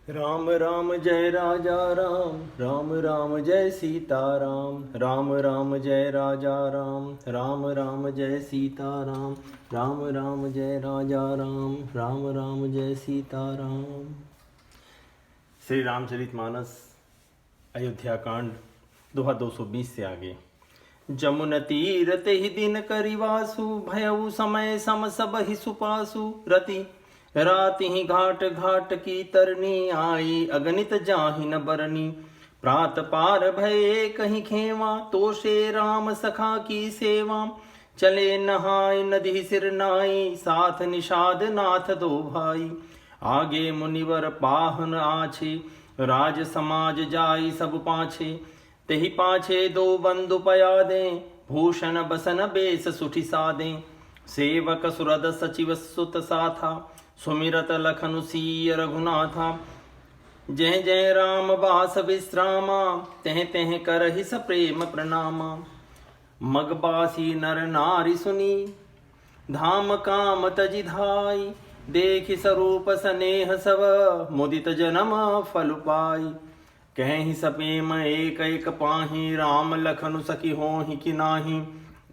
राम राम जय राजा राम, राम राम जय सीता राम, राम राम जय राजा राम, राम राम जय सीता राम, राम राम जय राजा राम, राम राम जय सीता राम। श्री रामचरितमानस अयोध्या कांड दोहा 220 से आगे। जमुन तीर तेहि दिन करिवासु, भयउ समय सम सब ही सुपासु। रति राति ही घाट घाट की तरनी, आई अगणित जाहि न बरनी। प्रात पार भये कहीं खेवा, तोषे राम सखा की सेवा। चले नहाय नदी सिर नाई, साथ निषाद नाथ दो भाई। आगे मुनिवर पाहन आछे, राज समाज जाई सब पाछे। तेहि पाछे दो बंधु पयादे, भूषण बसन बेस सुठि सादे। सेवक सुरद सचिव सुत साथा, सुमिरत लखनु सीय रघुनाथा। जय जय राम बास विश्रामा, तह तह करहि स प्रेम प्रणामा। मगबासी नर नारी सुनी, धाम काम तजि धाई। देखि स्वरूप स्नेह सब, मुदित जन्म फल पाई। कहि सपेम एक एक पाहि, राम लखनु सखी होहि कि नाही।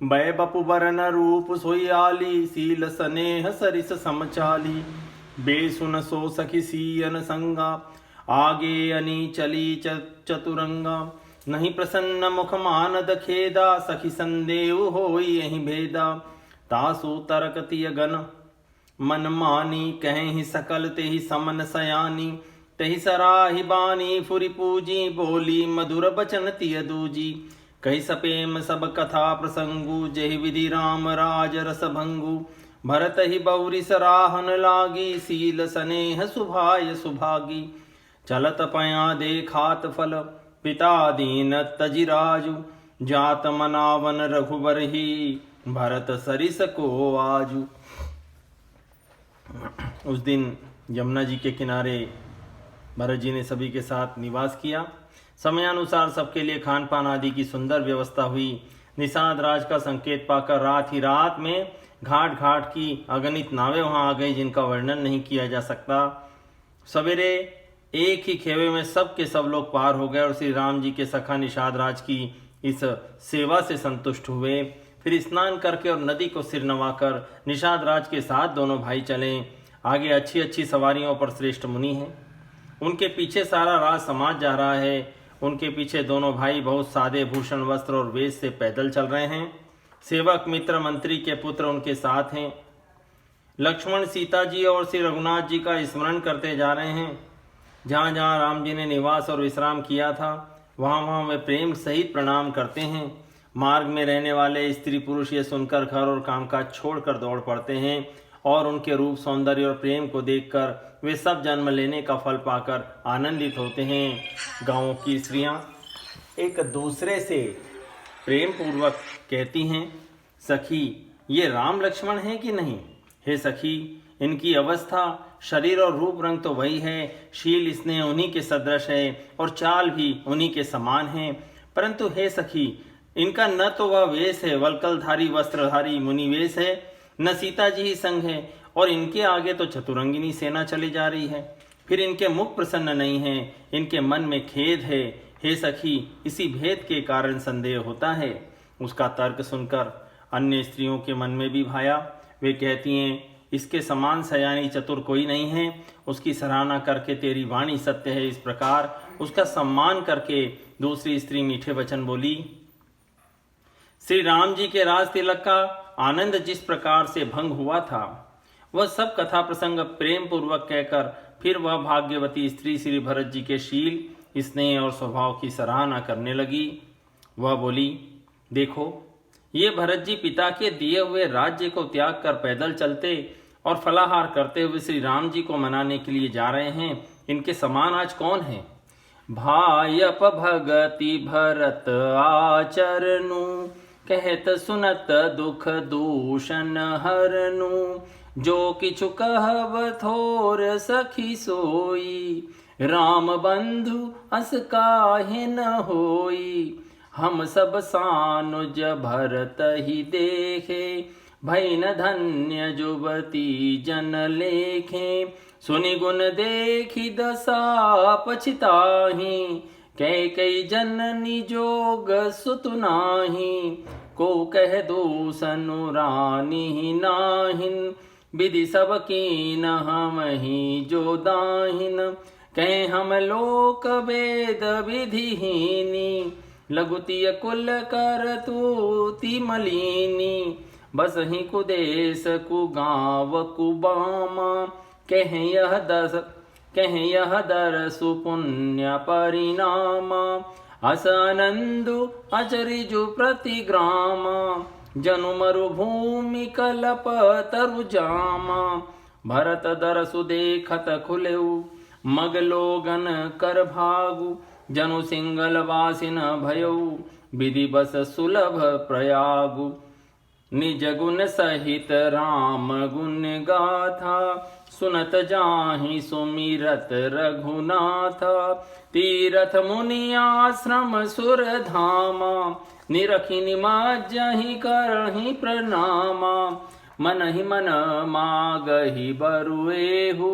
बै बपु बरन रूप सोई आली, सील स्नेह सरिस समचाली। बेसुन सो सखी सीयन संगा, आगे अनी चली चतुरंगा। नहीं प्रसन्न मुख मानद खेदा, सखी संदेव होई यही भेदा। तासु तरक तिय गन मन मानी, कहीं सकल तेहि समन सयानी। तेहि सराहि बानी फुरि पूजी, बोली मधुर बचन तिय दूजी। कही सपेम सब कथा प्रसंगु, जेहि विधि राम राज रस भंगु। भरत ही बौरी सराहन लागी, सील स्नेह सुभाय सुभागी। चलत पया देखात फल, पिता दीन तजि राजु। जात मनावन रघुबर ही, भरत सरिस को आजु। उस दिन यमुना जी के किनारे भरत जी ने सभी के साथ निवास किया। समयानुसार सबके लिए खान पान आदि की सुंदर व्यवस्था हुई। निषाद राज का संकेत पाकर रात ही रात में घाट घाट की अगणित नावें वहां आ गई, जिनका वर्णन नहीं किया जा सकता। सवेरे एक ही खेवे में सब के सब लोग पार हो गए और श्री राम जी के सखा निषाद राज की इस सेवा से संतुष्ट हुए। फिर स्नान करके और नदी को सिर नवाकर निषाद राज के साथ दोनों भाई चले। आगे अच्छी अच्छी सवारियों पर श्रेष्ठ मुनि हैं, उनके पीछे सारा राज समाज जा रहा है। उनके पीछे दोनों भाई बहुत सादे भूषण वस्त्र और वेश से पैदल चल रहे हैं। सेवक मित्र मंत्री के पुत्र उनके साथ हैं। लक्ष्मण सीता जी और श्री रघुनाथ जी का स्मरण करते जा रहे हैं। जहाँ जहाँ राम जी ने निवास और विश्राम किया था, वहाँ वहाँ वे प्रेम सहित प्रणाम करते हैं। मार्ग में रहने वाले स्त्री पुरुष ये सुनकर घर और कामकाज छोड़कर दौड़ पड़ते हैं और उनके रूप सौंदर्य और प्रेम को देखकर वे सब जन्म लेने का फल पाकर आनंदित होते हैं। गांवों की स्त्रियां एक दूसरे से प्रेम पूर्वक कहती हैं, सखी ये राम लक्ष्मण हैं कि नहीं? हे सखी, इनकी अवस्था, शरीर और रूप रंग तो वही है, शील स्नेह उन्हीं के सदृश है और चाल भी उन्हीं के समान है। परंतु हे सखी, इनका न तो वह वेश है, वल्कलधारी वस्त्रधारी मुनि वेश है, न सीता जी ही संग है, और इनके आगे तो चतुरंगिनी सेना चली जा रही है। फिर इनके मुख प्रसन्न नहीं है, इनके मन में खेद है। हे सखी, इसी भेद के कारण संदेह होता है। उसका तर्क सुनकर अन्य स्त्रियों के मन में भी भाया। वे कहती हैं, इसके समान सयानी चतुर कोई नहीं है। उसकी सराहना करके तेरी वाणी सत्य है। इस प्रकार उसका सम्मान करके दूसरी स्त्री मीठे वचन बोली। श्री राम जी के राज तिलक का आनंद जिस प्रकार से भंग हुआ था, वह सब कथा प्रसंग प्रेम पूर्वक कहकर फिर वह भाग्यवती स्त्री श्री भरत जी के शील, स्नेह और स्वभाव की सराहना करने लगी। वह बोली, देखो ये भरत जी पिता के दिए हुए राज्य को त्याग कर पैदल चलते और फलाहार करते हुए श्री राम जी को मनाने के लिए जा रहे हैं। इनके समान आज कौन है? भायप भगति भरत आचरनु, कहत सुनत दुख दूषण हरनु। जो किछु कहब थोर सखी सोई, राम बंधु अस काहे न होई। हम सब सानुज भरत ही देखे, भई न धन्य जुबती जन लेखे, सुनि गुण देखी दशा पछिताहि। कैकेयी जननी जोग सुत नाही, को कह दूसनु रानी नाहिन। विधि सब कीन हम ही जो दाहिन, कह हम लोक वेद विधिहीनी। लघुतिय कुल कर तूति मलिनी, बस ही कुदेश कुगांव कुबामा। कह यह दर सुपुण्य परिणाम, अस आनंदु अचरिजु प्रतिग्रामा। जनु मरुभूमि कलप तरु जामा, भरत दरसु देखत खुलेउ मग लोगन कर भागु। जनु सिंगल वासिन भयउ, विधि बस सुलभ प्रयागु। निज गुण सहित राम गुण गाथा, सुनत जाहि सुमिरत रघुनाथ। तीरथ मुनि आश्रम सुर धामा, निरखि निमज्जहि करहि प्रणामा। मन ही मन मागहि बरुएहु,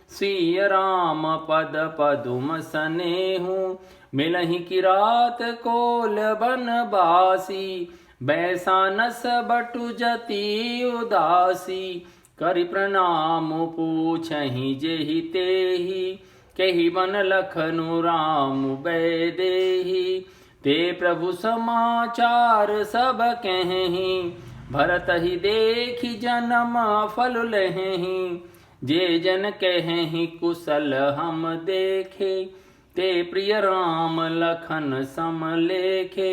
सिय राम पद पदुम सनेहु। मिलहि किरात कोल बनबासी, बैसानस बटु जति उदासी। करि प्रणाम पूछहि जेहि तेहि, केहि बन लखनु राम बैदेहि। ते प्रभु समाचार सब कहेहि, भरत ही देखि जन्म फल लहेहि। जे जन कहेहि कुशल हम देखे, ते प्रिय राम लखन सम लेखे।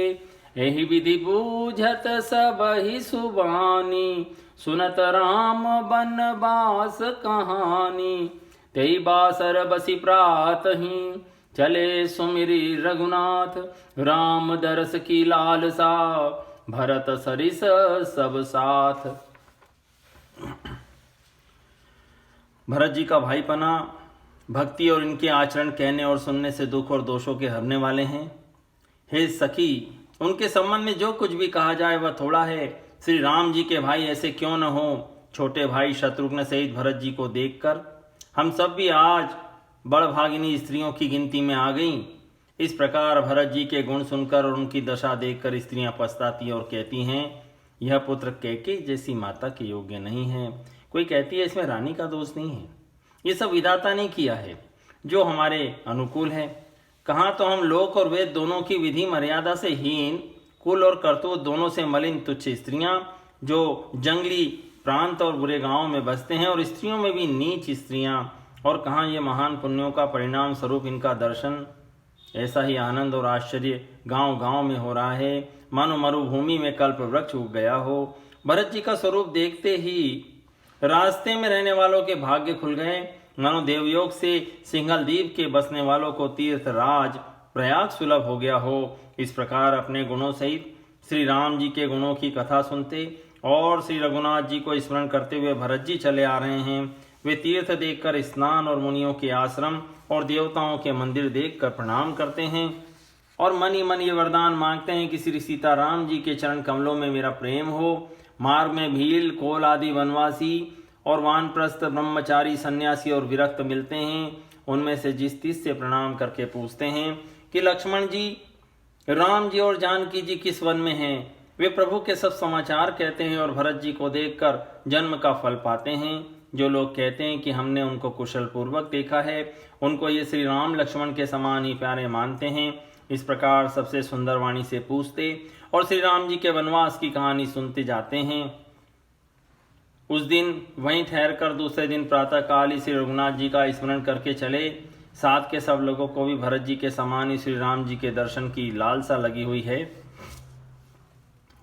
एहि विधि बूझत सब ही सुबानी, सुनत राम बनवास कहानी। तेई बासर बसी प्रातहि, चले सुमिरि रघुनाथ। राम दरस की लालसा, भरत सरिस सब साथ। भरत जी का भाईपना, भक्ति और इनके आचरण कहने और सुनने से दुख और दोषों के हरने वाले हैं। हे सखी, उनके संबंध में जो कुछ भी कहा जाए वह थोड़ा है। श्री राम जी के भाई ऐसे क्यों न हो। छोटे भाई शत्रुघ्न सहित भरत जी को देखकर हम सब भी आज बड़भागिनी स्त्रियों की गिनती में आ गईं। इस प्रकार भरत जी के गुण सुनकर और उनकी दशा देखकर स्त्रियां पछताती और कहती हैं, यह पुत्र कैकेयी जैसी माता के योग्य नहीं है। कोई कहती है इसमें रानी का दोष नहीं है, ये सब विधाता ने किया है जो हमारे अनुकूल है। कहाँ तो हम लोक और वेद दोनों की विधि मर्यादा से हीन, कुल और कर्तव्य दोनों से मलिन तुच्छ स्त्रियां जो जंगली प्रांत और बुरे गांवों में बसते हैं, और स्त्रियों में भी नीच स्त्रियां। और कहाँ ये महान पुण्यों का परिणाम स्वरूप इनका दर्शन। ऐसा ही आनंद और आश्चर्य गांव गांव में हो रहा है, मानो मरुभूमि में कल्प वृक्ष उग गया हो। भरत जी का स्वरूप देखते ही रास्ते में रहने वालों के भाग्य खुल गए, मानो देवयोग से सिंघल द्वीप के बसने वालों को तीर्थ राज प्रयाग सुलभ हो गया हो। इस प्रकार अपने गुणों सहित श्री राम जी के गुणों की कथा सुनते और श्री रघुनाथ जी को स्मरण करते हुए भरत जी चले आ रहे हैं। वे तीर्थ देखकर स्नान और मुनियों के आश्रम और देवताओं के मंदिर देखकर प्रणाम करते हैं और मन ही मन ये वरदान मांगते हैं कि श्री सीताराम जी के चरण कमलों में मेरा प्रेम हो। मार्ग में भील, कोल आदि वनवासी और वानप्रस्थ ब्रह्मचारी, सन्यासी और विरक्त मिलते हैं। उनमें से जिस तीस से प्रणाम करके पूछते हैं कि लक्ष्मण जी, राम जी और जानकी जी किस वन में हैं। वे प्रभु के सब समाचार कहते हैं और भरत जी को देखकर जन्म का फल पाते हैं। जो लोग कहते हैं कि हमने उनको कुशल पूर्वक देखा है, उनको ये श्री राम लक्ष्मण के समान ही प्यारे मानते हैं। इस प्रकार सबसे सुंदर वाणी से पूछते और श्री राम जी के वनवास की कहानी सुनते जाते हैं। उस दिन वहीं ठहरकर दूसरे दिन प्रातः काल ही श्री रघुनाथ जी का स्मरण करके चले। साथ के सब लोगों को भी भरत जी के समान ही श्री राम जी के दर्शन की लालसा लगी हुई है।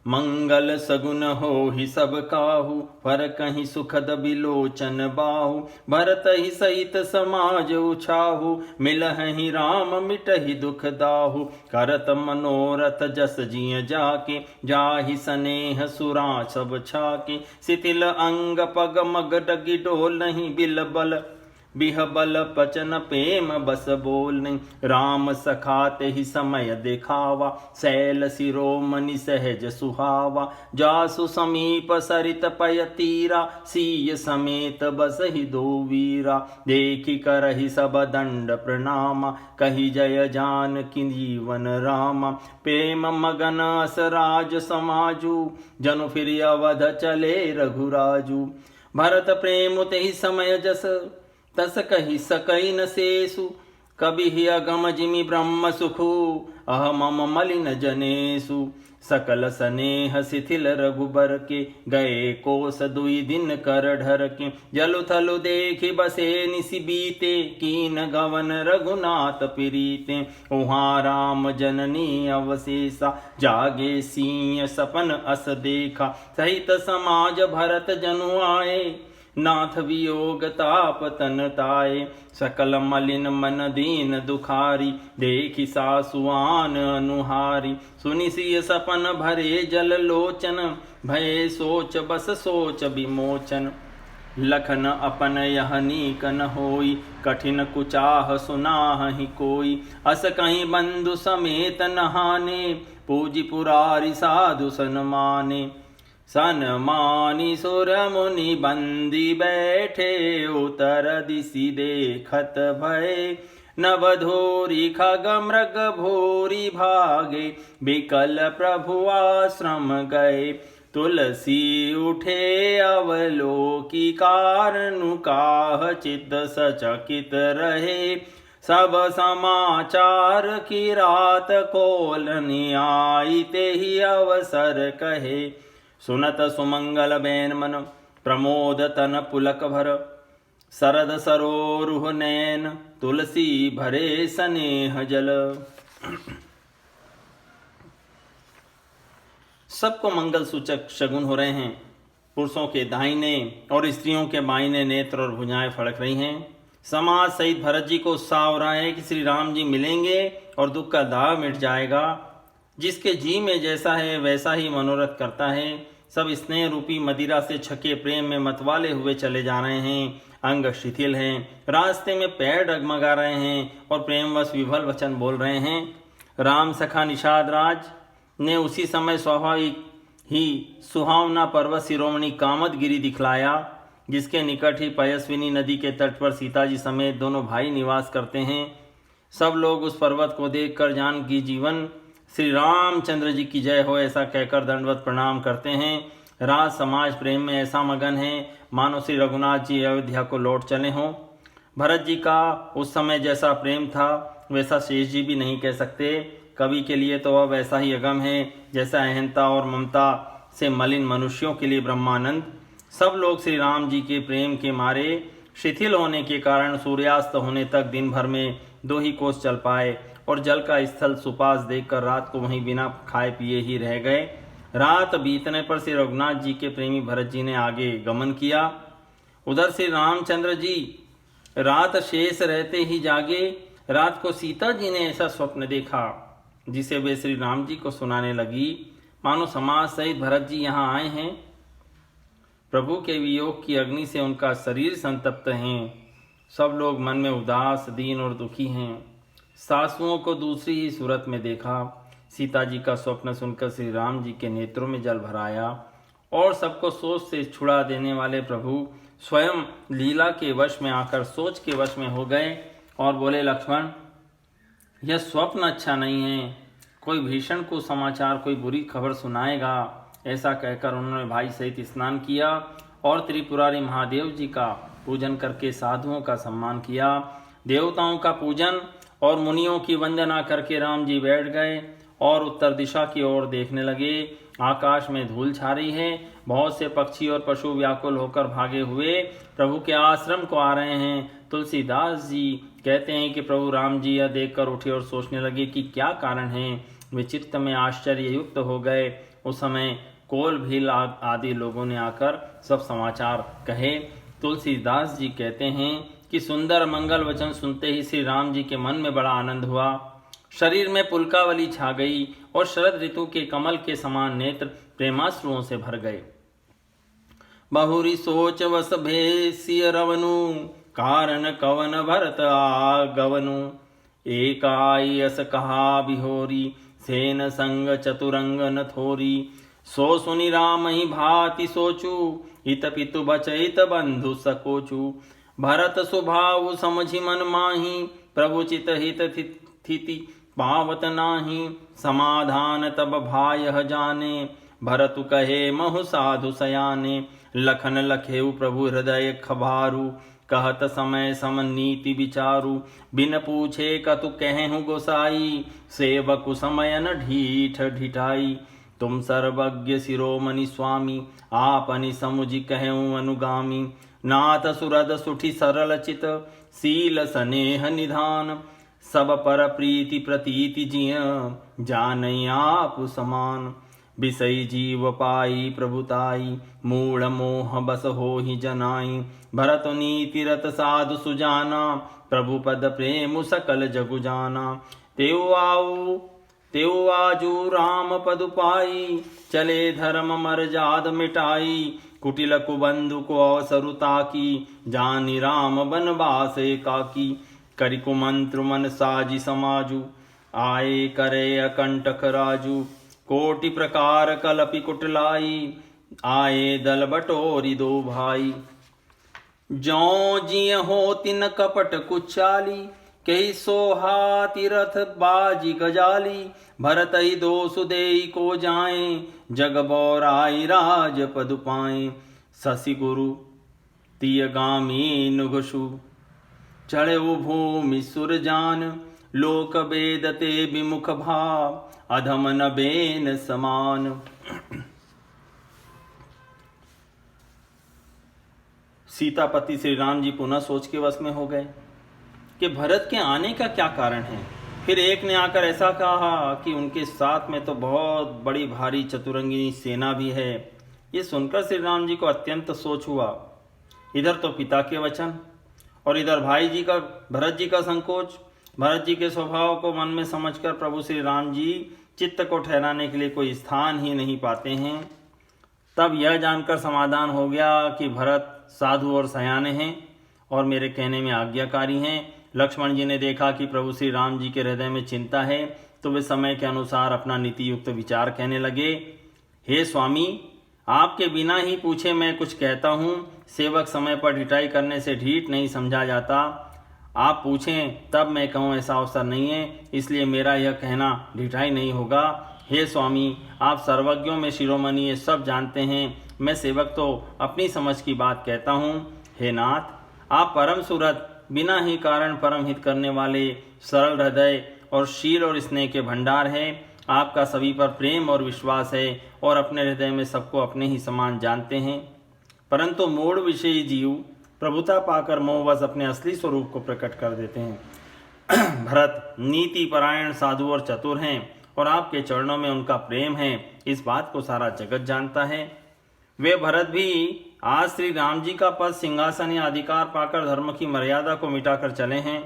मंगल सगुन हो ही सब काहू, पर कहीं सुखद बिलोचन बाहु। भरत ही सहित समाज उछाहु, मिलहि राम मिटहि दुख दाहु। करत मनोरथ जस जिय जाके, जाहि सनेह सुरा सब छाके। शिथिल अंग पग मग डगी डोल नहीं बिल बल, बिहबल बचन प्रेम बस बोलने, राम सखाते ही समय दिखावा, शैल शिरोमणि सहज सुहावा, जासु समीप सरित पय तीरा, सीय समेत बस ही दो वीरा, देखी करहि सब दंड प्रणामा, कही जय जानकी जीवन रामा, प्रेम मगन अस राज समाजू, जनु फिर अवध चले रघुराजू, भरत प्रेम ते ही समय जस, तस कही सकई न शेषु, कभी ही अगम जिमि ब्रह्म सुखु, अहमम मलिन जनेषु, सकल स्नेह शिथिल रघुबर के, गए कोस दुई दिन कर ढर के, जलु थलु देखि बसे निसि बीते, कीन गवन रघुनाथ प्रीते, उहाँ राम जननी अवशेषा, जागे सिंह सपन अस देखा, सहित समाज भरत जनु आए, नाथ वियोग ताप तन ताए, सकल मलिन मन दीन दुखारी, देखि सासुआन अनुहारी, सुनि सिय सपन भरे जल लोचन, भये सोच बस सोच विमोचन, लखन अपन यह नीक न होई, कठिन कुचाह सुनाहि कोई, अस कहीं बंधु समेत नहाने, पूजी पुरारी साधु सन्माने, सनमानी सुर मुनि बंदी बैठे, उतर दिशि देखत भय, नवधोरी खग मृग भूरी भागे, बिकल प्रभु आश्रम गए, तुलसी उठे अवलोकी कारनु, काह चित सचकित रहे, सब समाचार की रात खोलनी आई, ते ही अवसर कहे, सुनत सुमंगल बैन मन, प्रमोद तन पुलक भर, सरद सरोरुह नैन, तुलसी भरे स्नेह जल। सबको मंगल सूचक शगुन हो रहे हैं। पुरुषों के दाहिने और स्त्रियों के बाइने नेत्र और भुजाएं फड़क रही हैं। समाज सहित भरत जी को उत्साह हो रहा है कि श्री राम जी मिलेंगे और दुख का दाव मिट जाएगा। जिसके जी में जैसा है वैसा ही मनोरथ करता है। सब स्नेह रूपी मदिरा से छके प्रेम में मतवाले हुए चले जा रहे हैं। अंग शिथिल हैं, रास्ते में पैर डगमगा रहे हैं और प्रेमवश विभल वचन बोल रहे हैं। राम सखा निषाद राज ने उसी समय स्वाभाविक ही सुहावना पर्वत शिरोमणि कामदगिरी दिखलाया, जिसके निकट ही पयस्विनी नदी के तट पर सीता जी समेत दोनों भाई निवास करते हैं। सब लोग उस पर्वत को देखकर जानकी जीवन श्री रामचंद्र जी की जय हो ऐसा कहकर दंडवत प्रणाम करते हैं। राज समाज प्रेम में ऐसा मगन है मानो श्री रघुनाथ जी अयोध्या को लौट चले हों। भरत जी का उस समय जैसा प्रेम था वैसा शेष जी भी नहीं कह सकते। कवि के लिए तो वह वैसा ही अगम है जैसा अहंता और ममता से मलिन मनुष्यों के लिए ब्रह्मानंद। सब लोग श्री राम जी के प्रेम के मारे शिथिल होने के कारण सूर्यास्त होने तक दिन भर में 2 ही कोस चल पाए और जल का स्थल सुपास देखकर रात को वहीं बिना खाए पिए ही रह गए। रात बीतने पर श्री रघुनाथ जी के प्रेमी भरत जी ने आगे गमन किया। उधर श्री रामचंद्र जी रात शेष रहते ही जागे। रात को सीता जी ने ऐसा स्वप्न देखा जिसे वे श्री राम जी को सुनाने लगी। मानो समाज सहित भरत जी यहाँ आए हैं। प्रभु के वियोग की अग्नि से उनका शरीर संतप्त है। सब लोग मन में उदास, दीन और दुखी हैं। सासुओं को दूसरी ही सूरत में देखा। सीता जी का स्वप्न सुनकर श्री राम जी के नेत्रों में जल भराया और सबको सोच से छुड़ा देने वाले प्रभु स्वयं लीला के वश में आकर सोच के वश में हो गए और बोले, लक्ष्मण, यह स्वप्न अच्छा नहीं है। कोई भीषण को समाचार, कोई बुरी खबर सुनाएगा। ऐसा कहकर उन्होंने भाई सहित स्नान किया और त्रिपुरारी महादेव जी का पूजन करके साधुओं का सम्मान किया। देवताओं का पूजन और मुनियों की वंदना करके राम जी बैठ गए और उत्तर दिशा की ओर देखने लगे। आकाश में धूल छा रही है। बहुत से पक्षी और पशु व्याकुल होकर भागे हुए प्रभु के आश्रम को आ रहे हैं। तुलसीदास जी कहते हैं कि प्रभु राम जी यह देखकर उठे और सोचने लगे कि क्या कारण है। वे चित्त में आश्चर्य युक्त हो गए। उस समय कोल भील आदि लोगों ने आकर सब समाचार कहे। तुलसीदास जी कहते हैं कि सुंदर मंगल वचन सुनते ही श्री राम जी के मन में बड़ा आनंद हुआ। शरीर में पुलकावली छा गई और शरद ऋतु के कमल के समान नेत्र प्रेमाश्रुओं से भर गए। बहुरी सोच वस भेसिय रवनु, कारण कवन भरत आगवनु। एकाई अस कहा बिहोरी, सेन संग चतुरंग न थोरी। सो सुनि राम ही भांति सोचू, हित पितु बचैत बंधु सकोचू। भरत स्वभाव समझि मन माही, प्रभु चित हित स्थिति पावत नाही। समाधान तब भायः जाने, भरतु कहे महु साधु सयाने। लखन लखेउ प्रभु हृदय खबारू, कहत समय सम नीति विचारू। बिन पूछे कतु कहु गोसाई, सेवकु समयन ढीठ ढिठाई। तुम सर्वज्ञ शिरोमणि स्वामी, आपनि समुझि कहूँ अनुगामी। नाथ सुरद सुठि सरल चित, सील स्नेह निधान। सब पर प्रीति प्रतीति जिय, जानई आप समान। बिसई जीव पाई प्रभुताई, मूढ़ मोह बस होहि जनाई। भरत नीति रत साधु सुजाना, प्रभु पद प्रेम सकल जगु जाना। तेउ आजू राम पदु पाई, चले धर्म मर्जाद मिटाई। कुटिल कुबंधु को अवसरु ताकी, जानि राम बनवास एकाकी। करि कुमंत्र मन साजी समाजू, आए करे अकंटक राजू। कोटि प्रकार कलपि कुटलाई, आए दल बटोरी दो भाई। जौ जिय हो तिन कपट कुचाली, कही सोहाति रथ बाजी गजाली। भरत ही दोष देई को जाए, जग बौराई राज पदु पाए। शशि गुरु तिय गामी नुघसु, चढ़े भूमि सुर जान। लोक वेदते विमुख भाव, अधम न बेन समान। सीतापति श्री राम जी पुनः सोच के वश में हो गए कि भरत के आने का क्या कारण है। फिर एक ने आकर ऐसा कहा कि उनके साथ में तो बहुत बड़ी भारी चतुरंगिनी सेना भी है। ये सुनकर श्री राम जी को अत्यंत सोच हुआ। इधर तो पिता के वचन और इधर भाई जी का भरत जी का संकोच। भरत जी के स्वभाव को मन में समझकर प्रभु श्री राम जी चित्त को ठहराने के लिए कोई स्थान ही नहीं पाते हैं। तब यह जानकर समाधान हो गया कि भरत साधु और सयाने हैं और मेरे कहने में आज्ञाकारी हैं। लक्ष्मण जी ने देखा कि प्रभु श्री राम जी के हृदय में चिंता है, तो वे समय के अनुसार अपना नीति युक्त विचार कहने लगे। हे स्वामी, आपके बिना ही पूछे मैं कुछ कहता हूँ। सेवक समय पर ढिठाई करने से ढीठ नहीं समझा जाता। आप पूछें तब मैं कहूँ ऐसा अवसर नहीं है, इसलिए मेरा यह कहना ढिठाई नहीं होगा। हे स्वामी, आप सर्वज्ञों में शिरोमणि ये सब जानते हैं। मैं सेवक तो अपनी समझ की बात कहता हूँ। हे नाथ, आप परम सुरत, बिना ही कारण परम हित करने वाले, सरल हृदय और शील और स्नेह के भंडार है। आपका सभी पर प्रेम और विश्वास है और अपने हृदय में सबको अपने ही समान जानते हैं। परंतु मूढ़ विषयी जीव प्रभुता पाकर मोहवश अपने असली स्वरूप को प्रकट कर देते हैं। भरत नीति परायण साधु और चतुर हैं और आपके चरणों में उनका प्रेम है, इस बात को सारा जगत जानता है। वे भरत भी आज श्री राम जी का पद, सिंहासन या अधिकार पाकर धर्म की मर्यादा को मिटाकर चले हैं।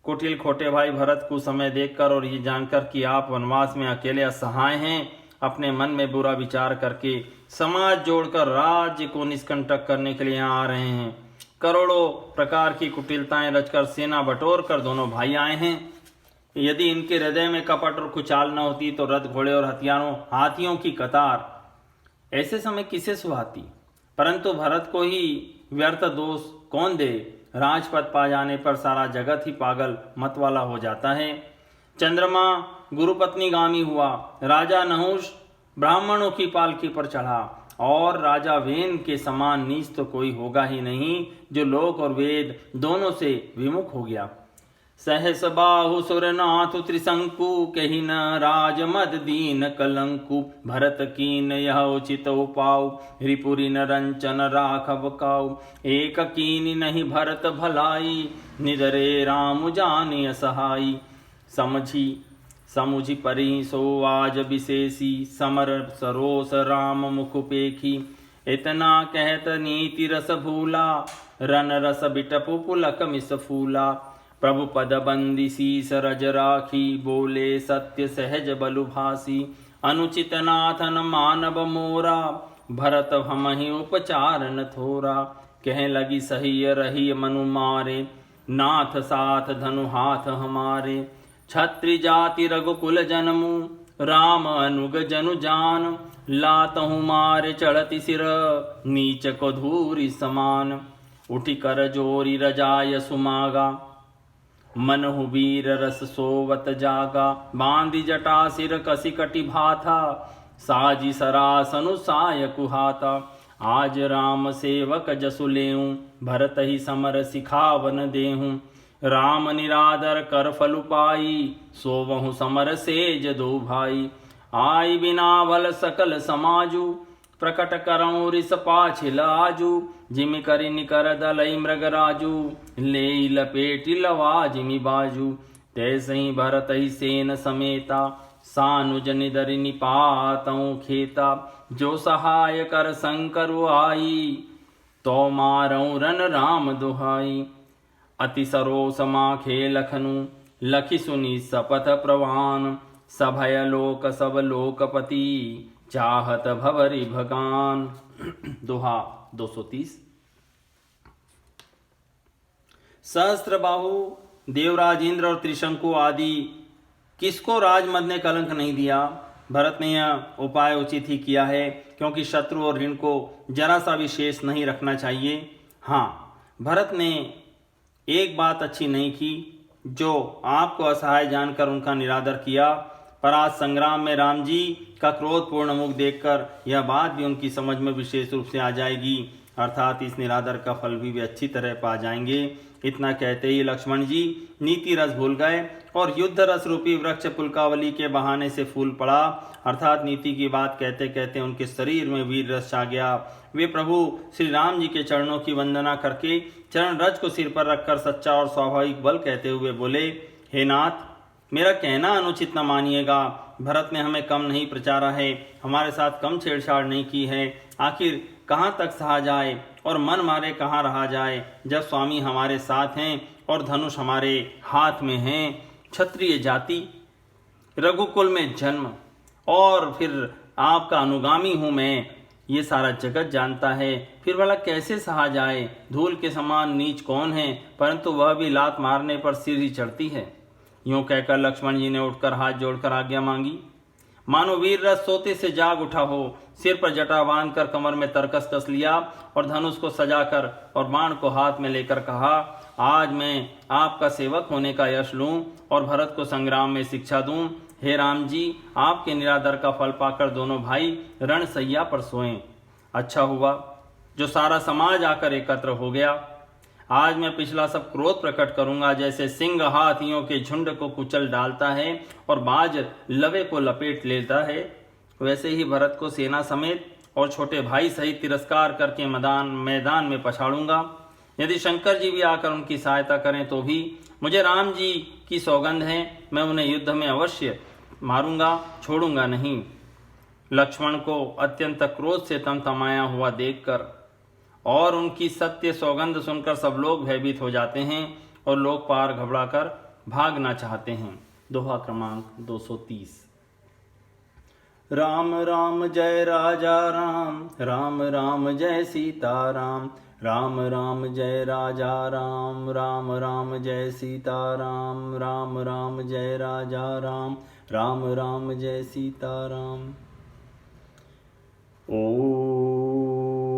कुटिल खोटे भाई भरत को समय देखकर और ये जानकर कि आप वनवास में अकेले असहाय हैं, अपने मन में बुरा विचार करके समाज जोड़कर राज्य को निष्कंटक करने के लिए यहाँ आ रहे हैं। करोड़ों प्रकार की कुटिलताएं रचकर सेना बटोर कर दोनों भाई आए हैं। यदि इनके हृदय में कपट और कुचाल न होती तो रथ घोड़े और हाथियों की कतार ऐसे समय किसे सुहाती। परंतु भरत को ही व्यर्थ दोष कौन दे। राजपद पा जाने पर सारा जगत ही पागल मतवाला हो जाता है। चंद्रमा गुरुपत्नी गामी हुआ, राजा नहुष ब्राह्मणों की पालकी पर चढ़ा और राजा वेन के समान नीच तो कोई होगा ही नहीं जो लोक और वेद दोनों से विमुख हो गया। सहस बाहु सुरनाथ त्रिशंकु, कही न राज मद दीन कलंकु। भरत कीन यह उचित उपाउ, रिपुरी न रंचन राघव काउ। एक कीन नहीं भरत भलाई, निदरे राम जानि असहाई। समुझि परि सो आज विशेषी, समर सरोस राम मुख पेखी। इतना कहत नीति रस भूला, रन रस बिटपु पुलक मिस फूला। प्रभु पद बंदी शीस रज राखी, बोले सत्य सहज बलु भासी। अनुचित नाथन मानव मोरा, भरत हमहि उपचार न थोरा। कह लगी सही रही मनु मारे, नाथ साथ धनु हाथ हमारे। छत्री जाति रघुकुल जन्मु, राम अनुग जनु जान। लातहु मारे चढ़ति सिर, नीच को धूरी समान। उठी कर जोरी रजाय सुमागा, मनहु वीर रस सोवत जागा। बांधी जटा सिर कसी कटि भाथा, साजी सरासनु साय कुहाता। आज राम सेवक जसु लेऊं, भरत ही समर सिखावन देहूं। राम निरादर कर फल पाई, सोवहु समर सेज दो भाई। आई बिना बल सकल समाजु, प्रकट करऊं रिस पाछिल आजू। जिमि करि निकर दलई मृगराजू, ले लपेटि लवा जिमि बाजू। तैसहि भरत ही सेन समेता, सानुज निदरि निपातऊं खेता। जो सहाय कर शंकरु आई, तो मारऊं रन राम दुहाई। अति सरोस माखे लखनु, लखि सुनि सपथ प्रवान। सभय लोक सब लोकपति, चाहत भवरि भगान। दोहा 230। सहस्त्रबाहु, देवराज इंद्र और त्रिशंकु आदि किसको राजमद ने कलंक नहीं दिया। भरत ने यह उपाय उचित ही किया है, क्योंकि शत्रु और ऋण को जरा सा भी शेष नहीं रखना चाहिए। हाँ, भरत ने एक बात अच्छी नहीं की, जो आपको असहाय जानकर उनका निरादर किया। पर आज संग्राम में राम जी का क्रोधपूर्ण मुख देखकर यह बात भी उनकी समझ में विशेष रूप से आ जाएगी, अर्थात इस निरादर का फल भी वे अच्छी तरह पा जाएंगे। इतना कहते ही लक्ष्मण जी नीति रस भूल गए और युद्ध रस रूपी वृक्ष पुलकावली के बहाने से फूल पड़ा, अर्थात नीति की बात कहते कहते उनके शरीर में वीर रस छा गया। वे प्रभु श्री राम जी के चरणों की वंदना करके चरण रज को सिर पर रखकर सच्चा और स्वाभाविक बल कहते हुए बोले, हे नाथ, मेरा कहना अनुचित न मानिएगा। भरत ने हमें कम नहीं प्रचारा है, हमारे साथ कम छेड़छाड़ नहीं की है। आखिर कहाँ तक सहा जाए और मन मारे कहाँ रहा जाए, जब स्वामी हमारे साथ हैं और धनुष हमारे हाथ में हैं। क्षत्रिय जाति, रघुकुल में जन्म और फिर आपका अनुगामी हूँ मैं, ये सारा जगत जानता है। फिर भला कैसे सहा जाए। धूल के समान नीच कौन है, परंतु वह भी लात मारने पर सिर ही चढ़ती है। यूं कहकर लक्ष्मण जी ने उठकर हाथ जोड़कर आज्ञा मांगी। मानो वीर रस सोते से जाग उठा हो, सिर पर जटा बांधकर कमर में तरकस कस लिया और धनुष को सजाकर और बाण को हाथ में लेकर कहा, आज मैं आपका सेवक होने का यश लूं और भरत को संग्राम में शिक्षा दूं। हे राम जी, आपके निरादर का फल पाकर दोनों भाई रणसैया पर सोएं। अच्छा हुआ जो सारा समाज आकर एकत्र हो गया। आज मैं पिछला सब क्रोध प्रकट करूंगा। जैसे सिंह हाथियों के झुंड को कुचल डालता है और बाज लवे को लपेट लेता है, वैसे ही भरत को सेना समेत और छोटे भाई सहित तिरस्कार करके मैदान में पछाड़ूंगा। यदि शंकर जी भी आकर उनकी सहायता करें तो भी मुझे राम जी की सौगंध है, मैं उन्हें युद्ध में अवश्य मारूंगा, छोड़ूंगा नहीं। लक्ष्मण को अत्यंत क्रोध से तमतमाया हुआ देखकर और उनकी सत्य सौगंध सुनकर सब लोग भयभीत हो जाते हैं और लोग पार घबराकर भागना चाहते हैं। दोहा क्रमांक 230। राम राम जय राजा राम, राम राम जय सीता राम। राम राम जय राजा राम, राम राम जय सीता राम। राम राम जय राजा राम, राम राम जय सीता राम। ओ